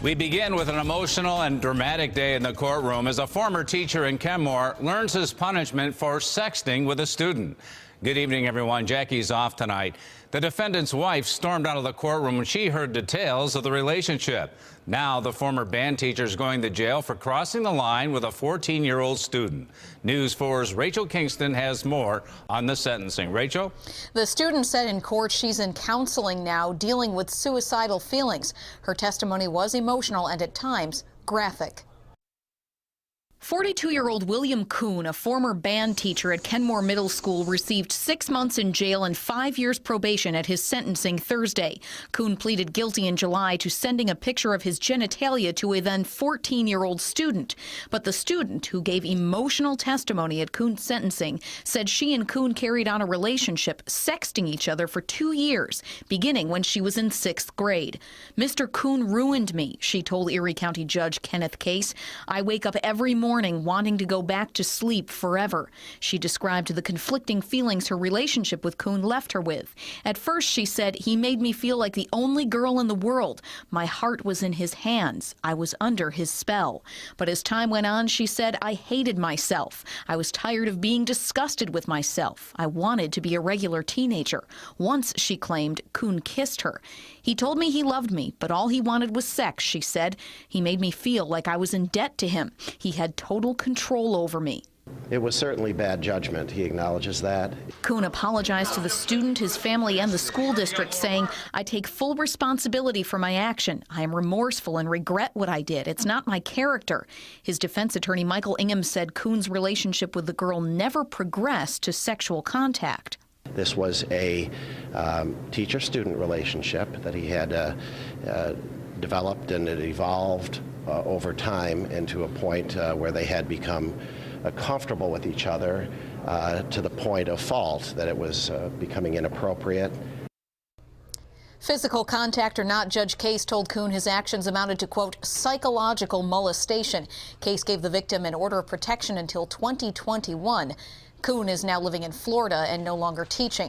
We begin with an emotional and dramatic day in the courtroom as a former teacher in Kenmore learns his punishment for sexting with a student. Good evening, everyone. Jackie's off tonight. The defendant's wife stormed out of the courtroom when she heard details of the relationship. Now the former band teacher is going to jail for crossing the line with a 14-year-old student. News 4's Rachel Kingston has more on the sentencing. Rachel? The student said in court she's in counseling now, dealing with suicidal feelings. Her testimony was emotional and at times graphic. 42-year-old William Kuhn, a former band teacher at Kenmore Middle School, received 6 months in jail and 5 years probation at his sentencing Thursday. Kuhn pleaded guilty in July to sending a picture of his genitalia to a then 14-year-old student. But the student, who gave emotional testimony at Kuhn's sentencing, said she and Kuhn carried on a relationship, sexting each other for 2 years, beginning when she was in 6th grade. "Mr. Kuhn ruined me," she told Erie County Judge Kenneth Case. "I wake up every morning wanting to go back to sleep forever." She described the conflicting feelings her relationship with Kuhn left her with. At first, she said, "He made me feel like the only girl in the world. My heart was in his hands. I was under his spell." But as time went on, she said, "I hated myself. I was tired of being disgusted with myself. I wanted to be a regular teenager." Once, she claimed, Kuhn kissed her. "He told me he loved me, but all he wanted was sex," she said. "He made me feel like I was in debt to him. He had total control over me." It was certainly bad judgment. He acknowledges that. Kuhn apologized to the student, his family, and the school district, saying, "I take full responsibility for my action. I am remorseful and regret what I did. It's not my character." His defense attorney, Michael Ingham, said Kuhn's relationship with the girl never progressed to sexual contact. This was a teacher-student relationship that he had developed, and it evolved over time into a point where they had become comfortable with each other to the point of fault that it was becoming inappropriate. Physical contact or not, Judge Case told Kuhn his actions amounted to, quote, psychological molestation. Case gave the victim an order of protection until 2021. Kuhn is now living in Florida and no longer teaching.